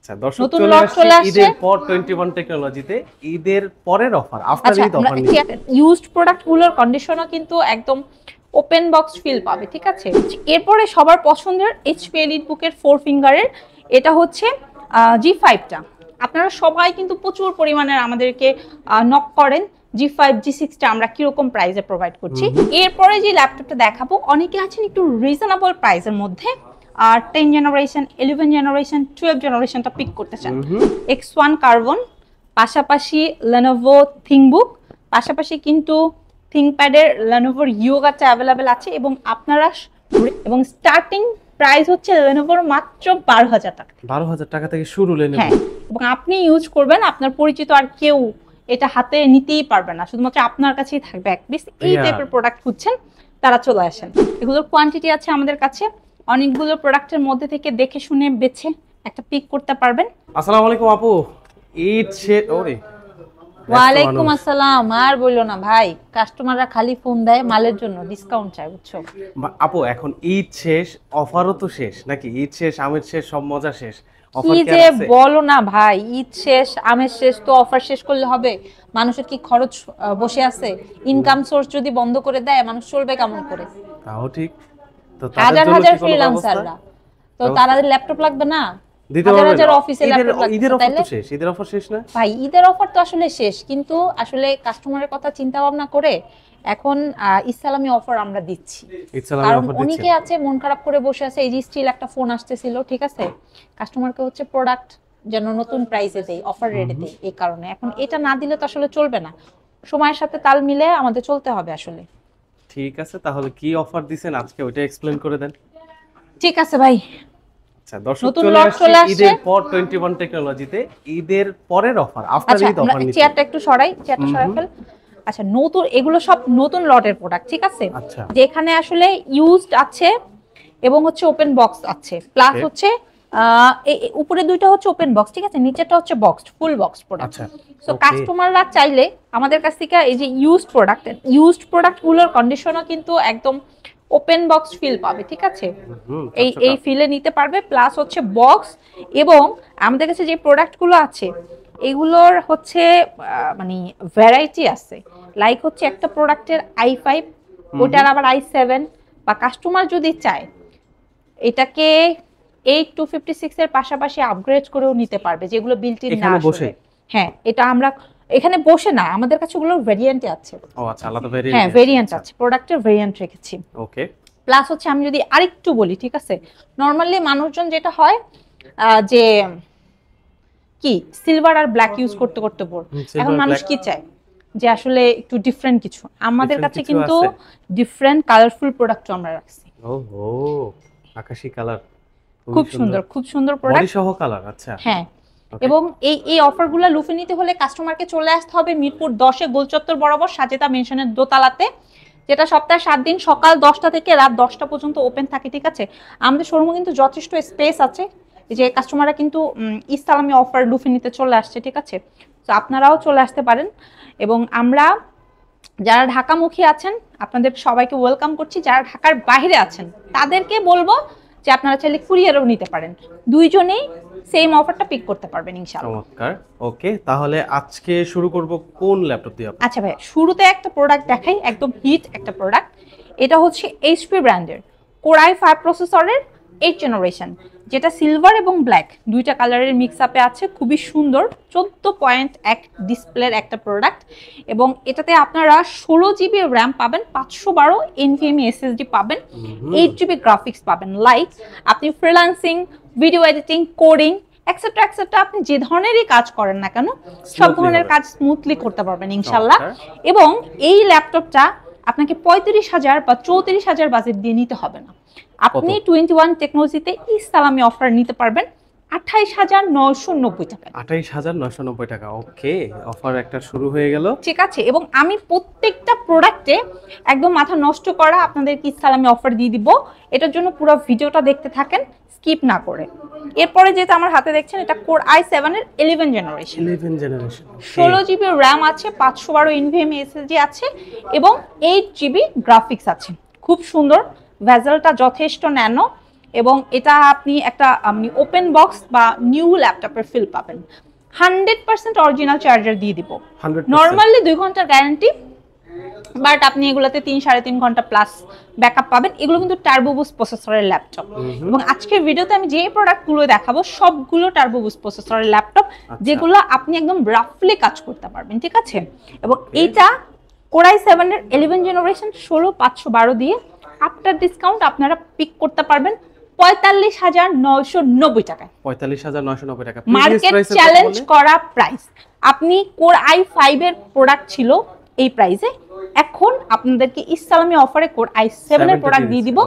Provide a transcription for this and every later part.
আচ্ছা দর্শক চলে আসছে ঈদের পর 21 টেকনোলজিতে ঈদের পরের অফার আফটার ঈদ অফার নিয়ে ইউজড প্রোডাক্টগুলোর কন্ডিশনও কিন্তু একদম ওপেন বক্স ফিল পাবে, ঠিক আছে। এরপরে সবার পছন্দের এইচপি এলিটবুকের 4 ফিঙ্গারের এটা হচ্ছে G5টা। আপনারা সবাই কিন্তু প্রচুর পরিমাণে আমাদেরকে নক করেন G5 G6টা আমরা কিরকম প্রাইসে প্রোভাইড করছি। এরপরে যে ল্যাপটপটা দেখাবো অনেকে আছেন একটু রিজনেবল প্রাইসের মধ্যে আর 10 জেনারেশন 11 জেনারেশন 12 জেনারেশনটা পিক করতে চান। X1 কার্বন, পাশাপাশি Lenovo ThinkBook, পাশাপাশি কিন্তু থিংকপ্যাডের Lenovo Yogaটা অ্যাভেলেবেল আছে এবং আপনারা এবং স্টার্টিং প্রাইস হচ্ছে Lenovoর মাত্র 12,000 টাকা। 12,000 টাকা থেকে শুরু Lenovo। হ্যাঁ, এবং আপনি ইউজ করবেন, আপনার পরিচিত আর কেউ এটা হাতে নিতেই পারবে না, শুধুমাত্র আপনার কাছেই থাকবে এক পিস। এই টাইপের প্রোডাক্ট খুঁজছেন তারা চলে আসেন। এগুলোর কোয়ান্টিটি আছে আমাদের কাছে, অনেকগুলো প্রোডাক্টের মধ্যে থেকে দেখে শুনে বেছে একটা পিক করতে পারবেন। আসসালামু আলাইকুম আপু। ঈদ শেষ। ওরে ওয়ালাইকুম আসসালাম। আর বললো না ভাই, কাস্টমাররা খালি ফোন দেয় মালের জন্য, ডিসকাউন্ট চাই, বুঝছো আপু। এখন ঈদ শেষ, অফারও তো শেষ নাকি? ঈদ শেষ, আমের শেষ, সব মজা শেষ, কি যে বলো না ভাই। ঈদ শেষ, আমের শেষ, তো অফার শেষ করলে হবে? মানুষের কি খরচ বসে আছে? ইনকাম সোর্স যদি বন্ধ করে দেয় মানুষ চলবে কেমন করে? তাও ঠিক। তো হাজার হাজার ফ্রিল্যান্সাররা, তো তাদের ল্যাপটপ লাগবে না? হাজার হাজার অফিসে ল্যাপটপ লাগবে। ঈদের অফার তো শেষ। ঈদের অফার শেষ না ভাই? ঈদের অফার তো আসলে শেষ, কিন্তু আসলে কাস্টমারের কথা চিন্তা ভাবনা করে এখন ইসলামি অফার আমরা দিচ্ছি। কারণ অনেকে আছে মন খারাপ করে বসে আছে, এই যে স্টিল একটা ফোন আসতেছিল, ঠিক আছে, কাস্টমারকে হচ্ছে প্রোডাক্ট যেন নতুন প্রাইসে দেই, অফার রেটে দেই, এই কারণে এখন এটা না দিলে তো আসলে চলবে না। সময়ের সাথে তাল মিলে আমাদের চলতে হবে আসলে। ঠিক আছে, তাহলে কি অফার দিবেন আজকে ওইটা এক্সপ্লেইন করে দেন। ঠিক আছে ভাই। আচ্ছা দর্শক চলে আসছে ঈদের পর 21 টেকনোলজিতে ঈদের পরের অফার আফটার ঈদ অফার নিয়ে। চেয়ারটা একটু সরাই, চেয়ারটা সরাই ফেল। আচ্ছা, নতুন এগুলো সব নতুন লটের প্রোডাক্ট, ঠিক আছে, যেখানে আসলে ইউজড আছে এবং হচ্ছে ওপেন বক্স আছে, প্লাস হচ্ছে উপরে দুইটা হচ্ছে ওপেন বক্স, ঠিক আছে, নিচেটা হচ্ছে boxed, full box product. So কাস্টমাররা চাইলে আমাদের কাছ থেকে এই যে ইউজড প্রোডাক্টগুলোর কন্ডিশনও কিন্তু একদম ওপেন বক্স ফিল পাবে, ঠিক আছে, এই ফিলে নিতে পারবে। প্লাস হচ্ছে বক্স, এবং আমাদের কাছে যে প্রোডাক্টগুলো আছে এগুলোর হচ্ছে মানে ভ্যারাইটি আছে। লাইক হচ্ছে একটা প্রোডাক্টের i5, ওটার আবার i7, বা কাস্টমার যদি চায় এটাকে 8256 এর পাশাপাশি আপগ্রেড করেও নিতে পারবে, যেগুলো বিল্ট ইন না আসলে। হ্যাঁ, এটা আমরা এখানে বসে না, আমাদের কাছে ওগুলো ভেরিয়েন্ট আছে। ও আচ্ছা, আলাদা ভেরিয়েন্ট। হ্যাঁ, ভেরিয়েন্ট আছে, প্রোডাক্টের ভেরিয়েন্ট রেখেছি। ওকে। প্লাস হচ্ছে আমি যদি আরেকটু বলি, ঠিক আছে, নরমালি মানুষজন যেটা হয় যে কি সিলভার আর ব্ল্যাক ইউজ করতে করতে বোর, এখন মানুষ কি চায় যে আসলে একটু ডিফারেন্ট কিছু। আমাদের কাছে কিন্তু ডিফারেন্ট কালারফুল প্রোডাক্ট আমরা রাখছি। ওহো, আকাশী কালার, খুব সুন্দর, খুব সুন্দর প্রোডাক্ট, বডি সহ কালার। আচ্ছা, হ্যাঁ। এবং এই অফারগুলো লুফে নিতে হলে কাস্টমারকে চলে আসতে হবে মিরপুর 10-এ গোলচত্বর বরাবর সাজেদা মেনশনের দোতলাতে, যেটা সপ্তাহে 7 দিন সকাল 10টা থেকে রাত 10টা পর্যন্ত ওপেন থাকে, ঠিক আছে। আমাদের শোরুমে কিন্তু যথেষ্ট স্পেস আছে, যে কাস্টমাররা কিন্তু ইসলামি অফার লুফে নিতে চলে আসছে, ঠিক আছে। তো আপনারাও চলে আসতে পারেন, এবং আমরা যারা ঢাকামুখী আছেন আপনাদের সবাইকে ওয়েলকাম করছি। যারা ঢাকার বাইরে আছেন তাদেরকে বলবো যে আপনারা চাইলে কুরিয়ারও নিতে পারেন, দুইজনেই সেম অফারটা পিক করতে পারবেন ইনশাআল্লাহ। চমৎকার। ওকে, তাহলে আজকে শুরু করব কোন ল্যাপটপ দিয়ে? আচ্ছা ভাই, শুরুতে একটা প্রোডাক্ট দেখাই, একদম হিট একটা প্রোডাক্ট। এটা হচ্ছে এইচপি ব্র্যান্ডের Core i5 প্রসেসরের 8 জেনারেশন, যেটা সিলভার এবং ব্ল্যাক দুইটা কালারের মিক্স আপে আছে। খুবই সুন্দর 14.1 ডিসপ্লের একটা প্রোডাক্ট, এবং এটাতে আপনারা 16 জিবি র্যাম পাবেন, 512 NVMe SSD পাবেন, 8 জিবি গ্রাফিক্স পাবেন। লাইক আপনি freelancing, video editing, coding etcetera etcetera আপনি যে ধরনেরই কাজ করেন না কেন সব ধরনের কাজ স্মুথলি করতে পারবেন ইনশাল্লাহ। এবং এই ল্যাপটপটা আপনাকে 35,000 বা 34,000 বাজেট দিয়ে নিতে হবে না, আপনি 21 টেকনোলজিতে ইসলামি অফার নিতে পারবেন 28,990 টাকা। 28,990 টাকা। ওকে, অফার একটা শুরু হয়ে গেল, ঠিক আছে। এবং আমি প্রত্যেকটা প্রোডাক্টে একদম মাথা নষ্ট করা আপনাদেরকে ইসলামি অফার দিয়ে দিব, এটার জন্য পুরো ভিডিওটা দেখতে থাকেন স্কিপ না করে। এরপরে যেটা আমার হাতে দেখছেন এটা Core i7 এর 11 জেনারেশন, 16 জিবি র্যাম আছে, 512 NVMe SSD আছে, এবং 8 জিবি গ্রাফিক্স আছে। খুব সুন্দর, ভেজেলটা যথেষ্ট ন্যানো, এবং এটা আপনি একটা ওপেন বক্স বা নিউ ল্যাপটপের ফিল পাবেন। 100% অরিজিনাল চার্জার দিয়ে দিব। নরমালি 2 ঘন্টার গ্যারান্টি, বাট আপনি এগুলোতে 3-3.5 ঘন্টা প্লাস ব্যাকআপ পাবেন। এগুলো কিন্তু টার্বো বুস্ট প্রসেসরের ল্যাপটপ, এবং আজকের ভিডিওতে আমি যে প্রোডাক্টগুলো দেখাবো সবগুলো টার্বো বুস্ট প্রসেসরের ল্যাপটপ, যেগুলো আপনি একদম রাফলি কাজ করতে পারবেন, ঠিক আছে। এবং এইটা Core i7 এর 11 জেনারেশন 16512 দিয়ে আফটার ডিসকাউন্ট আপনারা পিক করতে পারবেন 45,990 টাকায়। 45,990 টাকা মার্কেট চ্যালেঞ্জ করা প্রাইস। আপনি Core i5 এর প্রোডাক্ট ছিল এই প্রাইসে, এখন আপনাদেরকে ইসলামি অফারে Core i7 এর প্রোডাক্ট দিয়ে দিব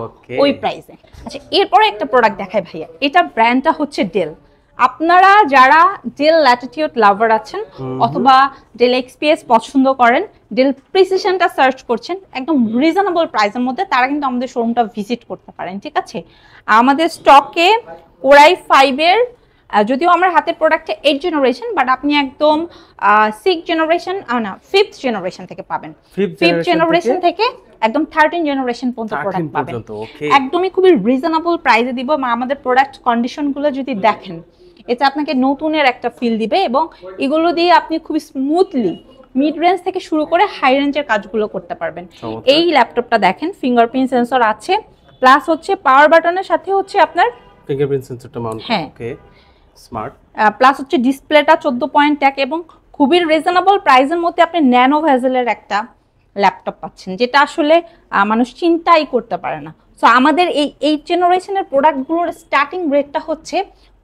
ওই প্রাইসে। আচ্ছা, এরপরে একটা প্রোডাক্ট দেখাই ভাইয়া। এটা ব্র্যান্ডটা হচ্ছে ডেল। আপনারা যারা ডেল ল্যাটিটিউড লাভার আছেন অথবা ডেল এক্সপিএস পছন্দ করেন, ডেল প্রিসিশনটা সার্চ করছেন একদম রিজনেবল প্রাইসের মধ্যে, তারা কিন্তু আমাদের শোরুমটা ভিজিট করতে পারেন, ঠিক আছে। আমাদের স্টকে Core i5 এর যদিও আমার হাতের প্রোডাক্টে 8 জেনারেশন, বাট আপনি একদম 6 জেনারেশন না 5th জেনারেশন থেকে পাবেন। 5th জেনারেশন থেকে একদম 13 জেনারেশন পর্যন্ত প্রোডাক্ট পাবেন। একদমই খুবই রিজনেবল প্রাইসে দিব। আমাদের প্রোডাক্ট কন্ডিশনগুলো যদি দেখেন, এটা আপনাকে নতুনের একটা ফিল দিবে, এবং এগুলো দিয়ে আপনি খুব স্মুথলি মিড রেঞ্জ থেকে শুরু করে হাই রেঞ্জের কাজগুলো করতে পারবেন। এই ল্যাপটপটা দেখেন ফিঙ্গারপ্রিন্ট সেন্সর আছে, প্লাস হচ্ছে পাওয়ার বাটনের সাথে হচ্ছে আপনার ফিঙ্গারপ্রিন্ট সেন্সরটা মাউন্ট, ওকে স্মার্ট, প্লাস হচ্ছে ডিসপ্লেটা 14.1 এবং খুবই রিজনেবল প্রাইসের মধ্যে আপনি ন্যানো ভেজেলের একটা ল্যাপটপ পাচ্ছেন, যেটা আসলে মানুষ চিন্তাই করতে পারে না। সো আমাদের এই 8 জেনারেশনের প্রোডাক্টগুলোর স্টার্টিং রেটটা হচ্ছে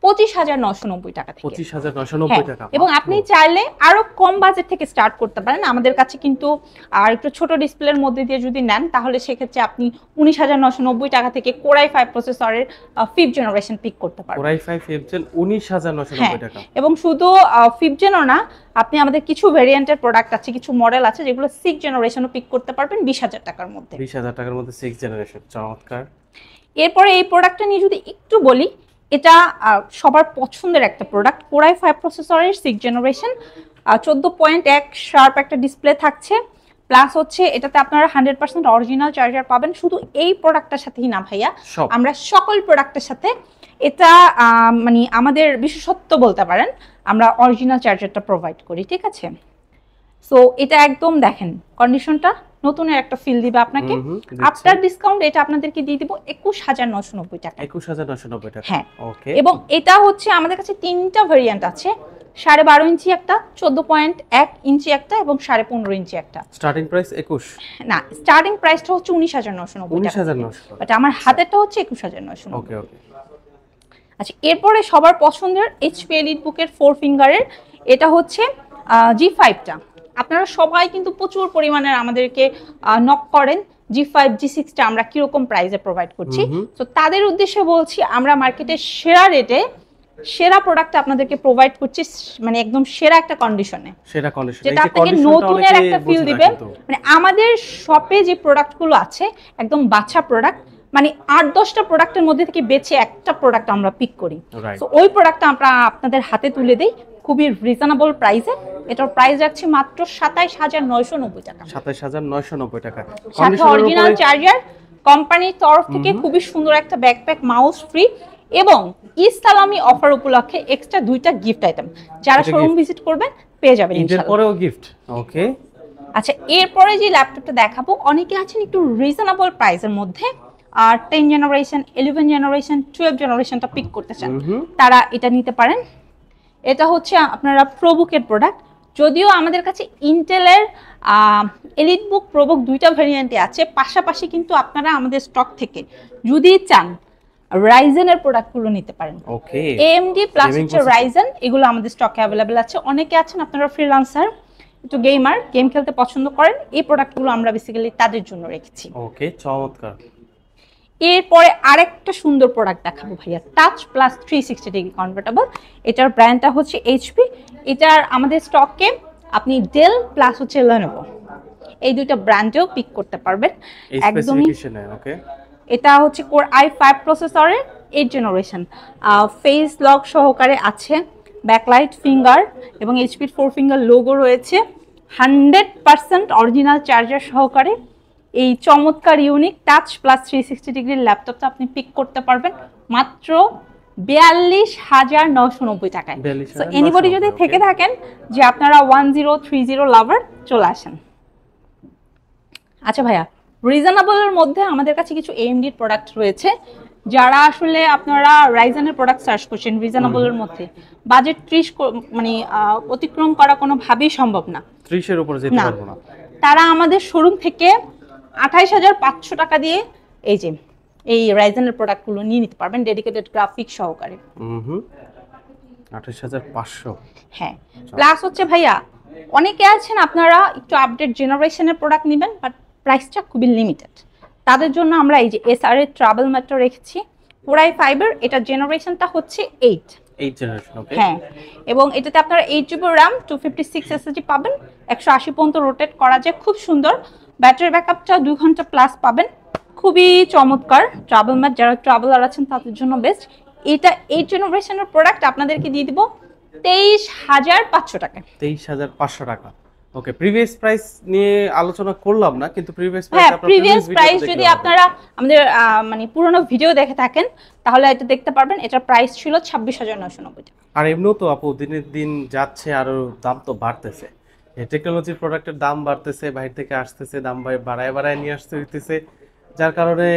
25,990 টাকা থেকে। 25,990 টাকা। এবং আপনি চাইলে আরো কম বাজেট থেকে স্টার্ট করতে পারেন। আমাদের কাছে কিন্তু আর একটু ছোট ডিসপ্লের মধ্যে দিয়ে যদি নেন, তাহলে সেক্ষেত্রে আপনি 19,990 টাকা থেকে Core i5 প্রসেসরের 5th জেনারেশন পিক করতে পারবেন। Core i5 5th জেন 19,990 টাকা। এবং শুধু 5th জেনও না, আপনি আমাদের কিছু ভেরিয়েন্টের প্রোডাক্ট আছে, কিছু মডেল আছে যেগুলো 6th জেনারেশনও পিক করতে পারবেন 20,000 টাকার মধ্যে। 20,000 টাকার মধ্যে 6th জেনারেশন, চমৎকার। এরপরে এই প্রোডাক্টটা নিয়ে যদি একটু বলি, এটা সবার পছন্দের একটা প্রোডাক্ট। Core i5 প্রসেসরের 6th জেনারেশন, 14.1 শার্প একটা ডিসপ্লে থাকছে, প্লাস হচ্ছে এটাতে আপনারা 100% অরিজিনাল চার্জার পাবেন। শুধু এই প্রোডাক্টটার সাথেই না ভাইয়া, আমরা সকল প্রোডাক্টের সাথে এটা মানে আমাদের বিশেষত্ব বলতে পারেন, আমরা অরিজিনাল চার্জারটা প্রোভাইড করি, ঠিক আছে। সো এটা একদম দেখেন কন্ডিশনটা নতুনের একটা ফিল দিবে আপনাকে। আফটার ডিসকাউন্ট এটা আপনাদেরকে দিয়ে দিব 21,990 টাকা। 21,990 টাকা, হ্যাঁ, ওকে। এবং এটা হচ্ছে আমাদের কাছে 3টা ভেরিয়েন্ট আছে, 12.5 ইঞ্চি একটা, 14.1 ইঞ্চি একটা এবং 15.5 ইঞ্চি একটা। স্টার্টিং প্রাইস 21 না, স্টার্টিং প্রাইসটা হচ্ছে 19,990 টাকা। 19,990, বাট আমার হাতেরটা হচ্ছে 21,990। ওকে ওকে। আচ্ছা, এরপরে সবার পছন্দের এইচপি এলিটবুকের 4 ফিঙ্গারের, এটা হচ্ছে G5টা। আপনারা সবাই কিন্তু প্রচুর পরিমাণে আমাদেরকে নক করেন G5 G6টা আমরা কিরকম প্রাইসে প্রোভাইড করছি। তো তাদের উদ্দেশ্যে বলছি, আমরা মার্কেটের সেরা রেটে সেরা প্রোডাক্ট আপনাদেরকে প্রোভাইড করছি, মানে একদম সেরা একটা কন্ডিশনে, যেটা আপনাকে নতুনের একটা ফিল দিবে। মানে আমাদের শপে যে প্রোডাক্টগুলো আছে একদম বাছা প্রোডাক্ট, মানে 8-10টা প্রোডাক্টের মধ্যে থেকে বেছে একটা প্রোডাক্ট আমরা পিক করি। তো ওই প্রোডাক্টটা আমরা আপনাদের হাতে তুলে দেই খুবই রিজনেবল প্রাইসে। এটার প্রাইস রাখছি মাত্র 27,990 টাকা। 27,990 টাকা। সাথে অরিজিনাল চার্জার, কোম্পানির তরফ থেকে খুবই সুন্দর একটা ব্যাকপ্যাক, মাউস ফ্রি, এবং ইসলামি অফার উপলক্ষে এক্সট্রা 2টা গিফট আইটেম যারা শোরুম ভিজিট করবেন পেয়ে যাবেন ইনশাআল্লাহ। এরপরেও গিফট, ওকে। আচ্ছা, এরপরে যে ল্যাপটপটা দেখাবো, অনেকে আছেন একটু রিজনেবল প্রাইসের মধ্যে আর 10 জেনারেশন, 11 জেনারেশন, 12 জেনারেশনটা পিক করতে চান, তারা এটা নিতে পারেন। এটা হচ্ছে আপনারা প্রোবুকের প্রোডাক্ট। যদিও আমাদের কাছে ইন্টেলের এলিটবুক, প্রোবুক 2টা ভেরিয়েন্টে আছে, পাশাপাশি কিন্তু আপনারা আমাদের স্টক থেকে যদি চান রাইজেনের প্রোডাক্টগুলো নিতে পারেন। ওকে, AMD প্লাস হচ্ছে রাইজেন, এগুলো আমাদের স্টকে অ্যাভেলেবেল আছে। অনেকে আছেন আপনারা ফ্রিল্যান্সার, একটু গেমার, গেম খেলতে পছন্দ করেন, এই প্রোডাক্টগুলো আমরা বেসিক্যালি তাদের জন্য রেখেছি। ওকে, চমৎকার। এরপরে আরেকটা সুন্দর প্রোডাক্ট দেখাবো ভাইয়া, টাচ প্লাস 360 ডিগ্রি কনভার্টেবল। এটার ব্র্যান্ডটা হচ্ছে এইচপি। এটার আমাদের স্টকে আপনি ডেল প্লাস হচ্ছে লেনোভো, এই দুইটা ব্র্যান্ডেও পিক করতে পারবেন একদমই। ওকে, এটা হচ্ছে Core i5 প্রসেসরের 8 জেনারেশন, ফেস লক সহকারে আছে, ব্যাকলাইট, ফিঙ্গার এবং এইচপির 4 ফিঙ্গার লোগো রয়েছে, 100% অরিজিনাল চার্জার সহকারে এই চমৎকার ইউনিক টাচ প্লাস 360 ডিগ্রির ল্যাপটপটা আপনি পিক করতে পারবেন মাত্র 42,990 টাকায়। সো এনিবডি যদি থেকে থাকেন যে আপনারা 1030 লাভার, চলে আসেন। আচ্ছা ভাইয়া, রিজনেবলের মধ্যে আমাদের কাছে কিছু AMD এর প্রোডাক্ট রয়েছে, যারা আসলে আপনারা রাইজেনের প্রোডাক্ট সার্চ করছেন রিজনেবলের মধ্যে, বাজেট 30 মানে অতিক্রম করা কোনোভাবেই সম্ভব না, 30 এর উপরে যেতে পারবো না, তারা আমাদের শোরুম থেকে 28,500 টাকা দিয়ে এই রাইজেনের প্রোডাক্টগুলো নিয়ে নিতে পারবেন ডেডিকেটেড গ্রাফিক সহকারে। 28,500। হ্যাঁ, প্লাস হচ্ছে ভাইয়া অনেকে আছেন আপনারা একটু আপডেট জেনারেশনের প্রোডাক্ট নেবেন বাট প্রাইসটা খুবই লিমিটেড, তাদের জন্য আমরা এই যে SR এর ট্রাভেল ম্যাটটা রেখেছি, Core i5 এর, এটা জেনারেশনটা হচ্ছে 8 জেনারেশন। ওকে, হ্যাঁ, এবং এটাতে আপনারা 8GB RAM 256 SSD পাবেন, 180 পর্যন্ত রোটেট করা যায়, খুব সুন্দর। ব্যাটারি ব্যাকআপটা 2 ঘন্টা প্লাস পাবেন, খুবই চমৎকার। ট্রাভেল ম্যাট যারা ট্রাভেলার আছেন তাদের জন্য বেস্ট। এটা 8 জেনারেশনের প্রোডাক্ট আপনাদেরকে দিয়ে দিব 23,500 টাকায়। 23,500 টাকা। ওকে, প্রিভিয়াস প্রাইস নিয়ে আলোচনা করলাম না, কিন্তু প্রিভিয়াস প্রাইস যদি আপনারা আমাদের মানে পুরনো ভিডিও দেখে থাকেন তাহলে এটা দেখতে পারবেন। এটার প্রাইস ছিল 26,990 টাকা। আর এমনিও তো আপু দিনের দিন যাচ্ছে, আরো দাম তো বাড়তেছে, টেকনোলজির প্রোডাক্টের দাম বাড়তেছে, বাইরে থেকে আসতেছে, দাম বাড়ায় নিয়ে আসতে হইতেছে, যার কারণে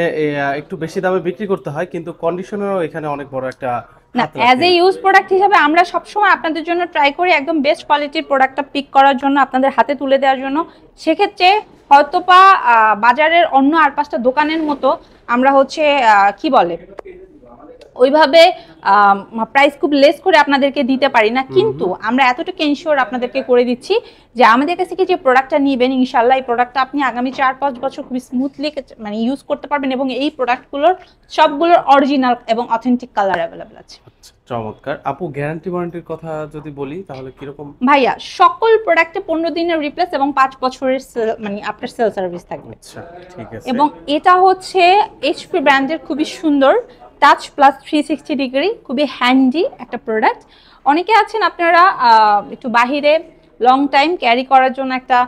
একটু বেশি দামে বিক্রি করতে হয়, কিন্তু কন্ডিশনেরও এখানে অনেক বড় একটা না, অ্যাজ এ ইউজ প্রোডাক্ট হিসেবে আমরা সবসময় আপনাদের জন্য ট্রাই করি একদম বেস্ট কোয়ালিটির প্রোডাক্টটা পিক করার জন্য, আপনাদের হাতে তুলে দেওয়ার জন্য। সেক্ষেত্রে হয়তোবা বাজারের অন্য আর 5টা দোকানের মতো আমরা হচ্ছে কি বলে ওইভাবে প্রাইস খুব লেস করে আপনাদেরকে দিতে পারি না, কিন্তু আমরা এতটুকু এনশিওর আপনাদেরকে করে দিচ্ছি যে আমাদের কাছ থেকে যে প্রোডাক্টটা নিবেন ইনশাআল্লাহ এই প্রোডাক্টটা আপনি আগামী 4-5 বছর খুব স্মুথলি মানে ইউজ করতে পারবেন, এবং এই প্রোডাক্টগুলোর সবগুলোর অরিজিনাল এবং অথেন্টিক কালার অ্যাভেলেবল আছে। চমৎকার। আপু গ্যারান্টি ওয়ারেন্টির কথা যদি বলি তাহলে কি রকম? ভাইয়া সকল প্রোডাক্টে 15 দিনের রিপ্লেস এবং 5 বছরের মানে আফটার সেল সার্ভিস থাকবে। আচ্ছা, ঠিক আছে। এবং এটা হচ্ছে এইচপি ব্র্যান্ডের খুবই সুন্দর টাচ প্লাস 360 ডিগ্রি, খুবই হ্যান্ডি একটা প্রোডাক্ট। অনেকে আছেন আপনারা একটু বাহিরে লং টাইম ক্যারি করার জন্য একটা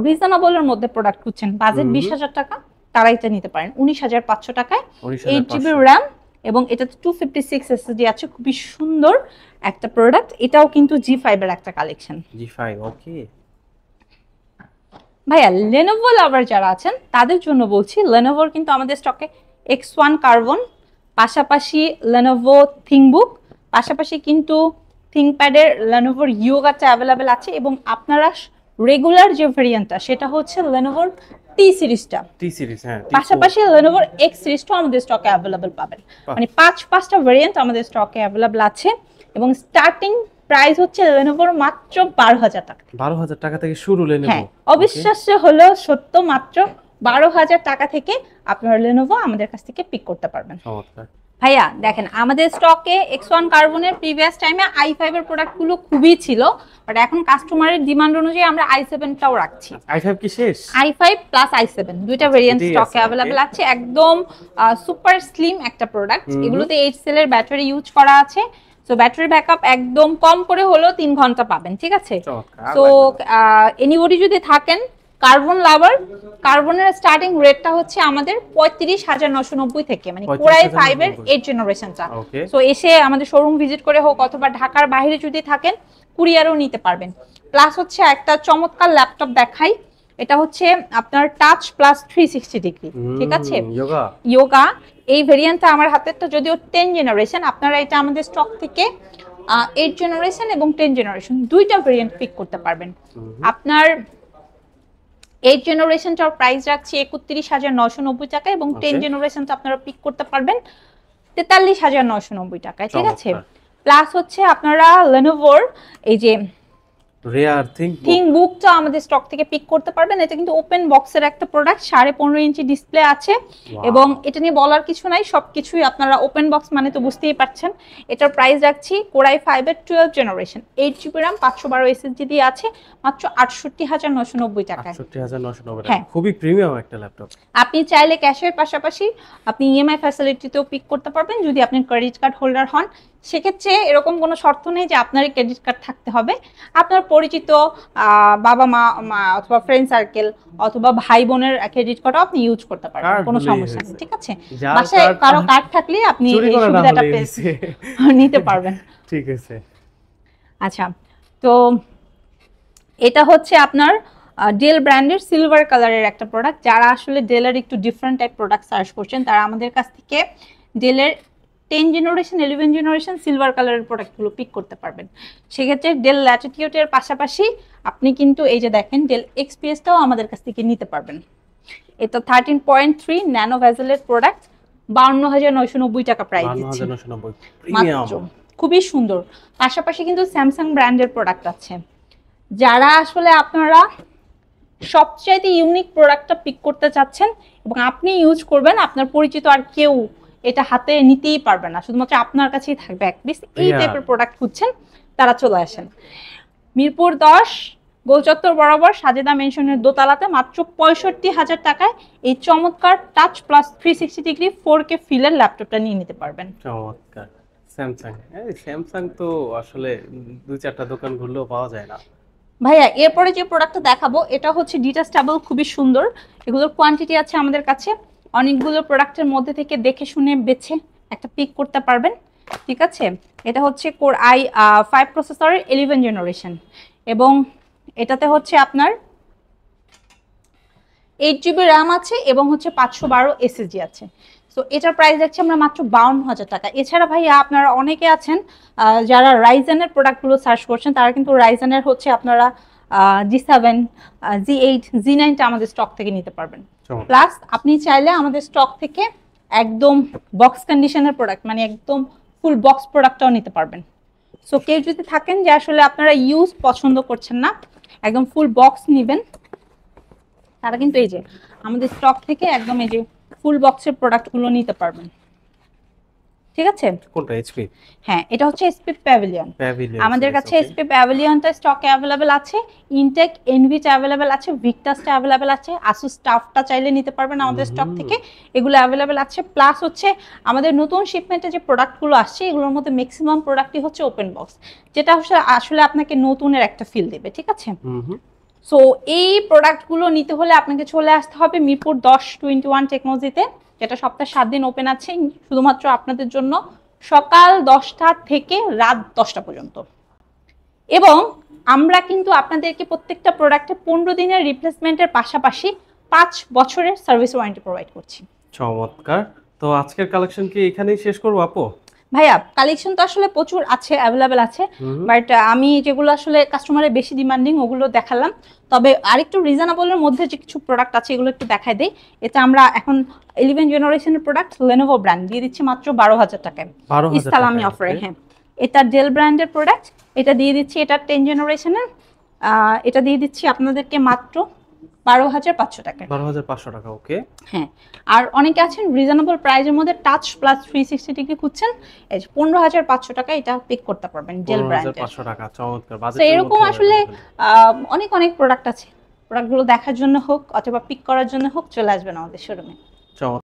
রিজনেবলের মধ্যে প্রোডাক্ট খুঁজছেন, বাজেট 20,000 টাকা, তারা এটা নিতে পারেন 19,500 টাকায়। 8GB RAM এবং এটাতে 256 SSD আছে, খুবই সুন্দর একটা প্রোডাক্ট। এটাও কিন্তু G5 এর একটা কালেকশন। G5, ওকে ভাইয়া Lenovo লাভার যারা আছেন তাদের জন্য বলছি, Lenovo কিন্তু আমাদের স্টকে X1 কার্বন, পাশাপাশি Lenovo ThinkBook, পাশাপাশি কিন্তু ThinkPad-এর Lenovo Yoga-টা অ্যাভেলেবেল আছে, এবং আপনারা রেগুলার যে ভেরিয়েন্টটা সেটা হচ্ছে Lenovo T সিরিজটা, হ্যাঁ, পাশাপাশি Lenovo X সিরিজটাও আমাদের স্টকে অ্যাভেলেবেল পাবেন। মানে 5টা ভেরিয়েন্ট আমাদের স্টকে অ্যাভেলেবেল আছে, এবং স্টার্টিং প্রাইস হচ্ছে Lenovo মাত্র 12,000 টাকা। 12,000 টাকা থেকে শুরু Lenovo? হ্যাঁ, অবিশ্বাস্য হলেও সত্য, মাত্র 12,000 টাকা থেকে আপনারা Lenovo আমাদের কাছ থেকে পিক করতে পারবেন। ভাইয়া দেখেন আমাদের স্টকে X1 কার্বনের প্রিভিয়াস টাইমে i5 এর প্রোডাক্টগুলো খুবই ছিল, বাট এখন কাস্টমারের ডিমান্ড অনুযায়ী আমরা i7টাও রাখছি। i5 কি শেষ? i5 প্লাস i7 দুইটা ভেরিয়েন্ট স্টকে অ্যাভেলেবল আছে, একদম সুপার স্লিম একটা প্রোডাক্ট। এগুলোতে 8 সেলের ব্যাটারি ইউজ করা আছে, সো ব্যাটারি ব্যাকআপ একদম কম করে হলেও 3 ঘন্টা পাবেন, ঠিক আছে? সো এনিবডি যদি থাকেন কার্বন লাভার, কার্বনের স্টার্টিং রেটটা হচ্ছে আমাদের 35,990 থেকে, মানে Core i5 এর 8 জেনারেশনটা। সো এসে আমাদের শোরুম ভিজিট করে হোক অথবা ঢাকার বাইরে যদি থাকেন কুরিয়ারও নিতে পারবেন। প্লাস হচ্ছে একটা চমৎকার ল্যাপটপ দেখাই, এটা হচ্ছে আপনার টাচ প্লাস 360 ডিগ্রি, ঠিক আছে? যোগা এই ভেরিয়েন্টটা আমার হাতেরটা যদিও 10 জেনারেশন, আপনারা এটা আমাদের স্টক থেকে 8 জেনারেশন এবং 10 জেনারেশন দুইটা ভেরিয়েন্ট পিক করতে পারবেন। আপনার 8 জেনারেশনটার প্রাইস রাখছি 31,990 টাকা, এবং 10 জেনারেশনটা আপনারা পিক করতে পারবেন 43,990 টাকায়, ঠিক আছে? প্লাস হচ্ছে আপনারা Lenovoর এই যে রেয়ার ThinkBook-টা আমাদের স্টক থেকে পিক করতে পারবেন। এটা কিন্তু ওপেন বক্সের একটা প্রোডাক্ট, 15.5 ইঞ্চি ডিসপ্লে আছে, এবং এটা নিয়ে বলার কিছু নাই, সবকিছুই আপনারা ওপেন বক্স মানে তো বুঝতেই পারছেন। এটার প্রাইস রাখছি Core i5 এর 12 জেনারেশন 8GB RAM 512 SSD দিয়ে আছে, মাত্র 68,990 টাকায়। 68,990 টাকা, খুবই প্রিমিয়াম একটা ল্যাপটপ। আপনি চাইলে ক্যাশের পাশাপাশি আপনি ইএমআই ফ্যাসিলিটিতেও পিক করতে পারবেন যদি আপনি ক্রেডিট কার্ড হোল্ডার হন, সেক্ষেত্রে এরকম কোনো শর্ত নেই যে আপনারই ক্রেডিট কার্ড থাকতে হবে। আপনার পরিচিত বাবা মা অথবা ফ্রেন্ড সার্কেল অথবা ভাই বোনের ক্রেডিট কার্ডও আপনি ইউজ করতে পারবেন, কোনো সমস্যা নেই, ঠিক আছে? বাসায় কারো কার্ড থাকলে আপনি এই সুবিধাটা নিতে পারবেন। ঠিক আছে। আচ্ছা, তো এটা হচ্ছে আপনার ডেল ব্র্যান্ডের সিলভার কালারের একটা প্রোডাক্ট। যারা আসলে ডেলের একটু ডিফারেন্ট টাইপ প্রোডাক্ট সার্চ করছেন তারা আমাদের কাছ থেকে ডেলের 10 জেনারেশন 11 জেনারেশন সিলভার কালারের প্রোডাক্টগুলো পিক করতে পারবেন। সেক্ষেত্রে ডেল ল্যাটিটিউডের পাশাপাশি আপনি কিন্তু এই যে দেখেন ডেল এক্সপিএসটাও আমাদের কাছ থেকে নিতে পারবেন। এটা 13.3 ন্যানো ভেজেলের প্রোডাক্ট, 52,990 টাকা প্রাইস দিচ্ছি মাত্র। খুবই সুন্দর। পাশাপাশি কিন্তু স্যামসাং ব্র্যান্ডের প্রোডাক্ট আছে। যারা আসলে আপনারা সবচাইতে ইউনিক প্রোডাক্টটা পিক করতে চাচ্ছেন এবং আপনি ইউজ করবেন, আপনার পরিচিত আর কেউ এটা হাতে নিতেই পারবে না, শুধুমাত্র আপনার কাছেই থাকবে এক পিস, এই টাইপের প্রোডাক্ট খুঁজছেন, তারা চলে আসেন মিরপুর 10 গোলচত্বর বরাবর সাজেদা মেনশনের দোতলাতে মাত্র 65,000 টাকায় এই চমৎকার টাচ প্লাস 360 ডিগ্রি 4K ফিলের ল্যাপটপটা নিয়ে নিতে পারবেন। চমৎকার। স্যামসাং, স্যামসাং তো আসলে 2-4টা দোকান ঘুরলেও পাওয়া যায় না। ভাইয়া এরপরে যে প্রোডাক্টটা দেখাবো এটা হচ্ছে ডিটাচেবল, খুবই সুন্দর। এগুলোর কোয়ান্টিটি আছে আমাদের কাছে অনেকগুলো প্রোডাক্টের মধ্যে থেকে দেখে শুনে বেছে একটা পিক করতে পারবেন, ঠিক আছে? এটা হচ্ছে কোর i5 প্রসেসরের 11 জেনারেশন এবং এটাতে হচ্ছে আপনার 8GB র্যাম আছে এবং হচ্ছে 512 এসএসডি আছে। সো এটার প্রাইস যাচ্ছে আমরা মাত্র 52,000 টাকা। এছাড়া ভাইয়া আপনারা অনেকে আছেন যারা রাইজেনের প্রোডাক্টগুলো সার্চ করছেন, তারা কিন্তু রাইজেনের হচ্ছে আপনারা G7, G8, G9টা আমাদের স্টক থেকে নিতে পারবেন। প্লাস আপনি চাইলে আমাদের স্টক থেকে একদম বক্স কন্ডিশনের প্রোডাক্ট মানে একদম ফুল বক্স প্রোডাক্টটাও নিতে পারবেন। সো কেউ যদি থাকেন যে আসলে আপনারা ইউজ পছন্দ করছেন না, একদম ফুল বক্স নেবেন, তারা কিন্তু এই যে আমাদের স্টক থেকে একদম এই যে ফুল বক্সের প্রোডাক্টগুলো নিতে পারবেন, ঠিক আছে? কোনটা এইচপি? হ্যাঁ, এটা হচ্ছে এসপি প্যাভিলিয়ন। আমাদের কাছে এসপি প্যাভিলিয়নটা স্টকে অ্যাভেলেবেল আছে, ইনটেক এনভিটা অ্যাভেলেবেল আছে, ভিক্টাসটা অ্যাভেলেবেল আছে, আসুস স্টাফটা চাইলে নিতে পারবেন আমাদের স্টক থেকে, এগুলো অ্যাভেলেবেল আছে। প্লাস হচ্ছে আমাদের নতুন শিপমেন্টে যে প্রোডাক্টগুলো আসছে এগুলোর মধ্যে ম্যাক্সিমাম প্রোডাক্টই হচ্ছে ওপেন বক্স, যেটা আসলে আপনাকে নতুনের একটা ফিল দেবে, ঠিক আছে? সো এই প্রোডাক্টগুলো নিতে হলে আপনাকে চলে আসতে হবে মিরপুর 10-21 টেকনোলজিতে, যেটা সপ্তাহে 7 দিন ওপেন আছে শুধুমাত্র আপনাদের জন্য, সকাল 10টা থেকে রাত 10টা পর্যন্ত। এবং আমরা কিন্তু আপনাদেরকে প্রত্যেকটা প্রোডাক্টে 15 দিনের রিপ্লেসমেন্টের পাশাপাশি 5 বছরের সার্ভিস ওয়ারেন্টি প্রোভাইড করছি। চমৎকার। তো আজকের কালেকশন কি এখানেই শেষ করবো আপু? ভাইয়া কালেকশন তো আসলে প্রচুর আছে, অ্যাভেলেবেল আছে, বাট আমি যেগুলো আসলে কাস্টমারের বেশি ডিমান্ডিং ওগুলো দেখালাম। তবে আরেকটু রিজনেবলের মধ্যে যে কিছু প্রোডাক্ট আছে এগুলো একটু দেখাই দেই। এটা আমরা এখন 11 জেনারেশনের প্রোডাক্ট লেনোভো ব্র্যান্ড দিয়ে দিচ্ছি মাত্র 12,000 টাকায় ইসলামি অফারে। হ্যাঁ, এটা ডেল ব্র্যান্ডের প্রোডাক্ট, এটা দিয়ে দিচ্ছি, এটা 10 জেনারেশনের, এটা দিয়ে দিচ্ছি আপনাদেরকে মাত্র 12,500 টাকায়। 12,500 টাকা, ওকে। হ্যাঁ, আর অনেকে আছেন রিজনেবল প্রাইসের মধ্যে টাচ প্লাস 360 ডিগ্রি খুঁজছেন, এই 15,500 টাকা এটা পিক করতে পারবেন ডেল ব্র্যান্ডের। 15,500 টাকা, চমৎকার। তো এরকম আসলে অনেক প্রোডাক্ট আছে, প্রোডাক্টগুলো দেখার জন্য হোক অথবা পিক করার জন্য হোক চলে আসবেন আমাদের শোরুমে।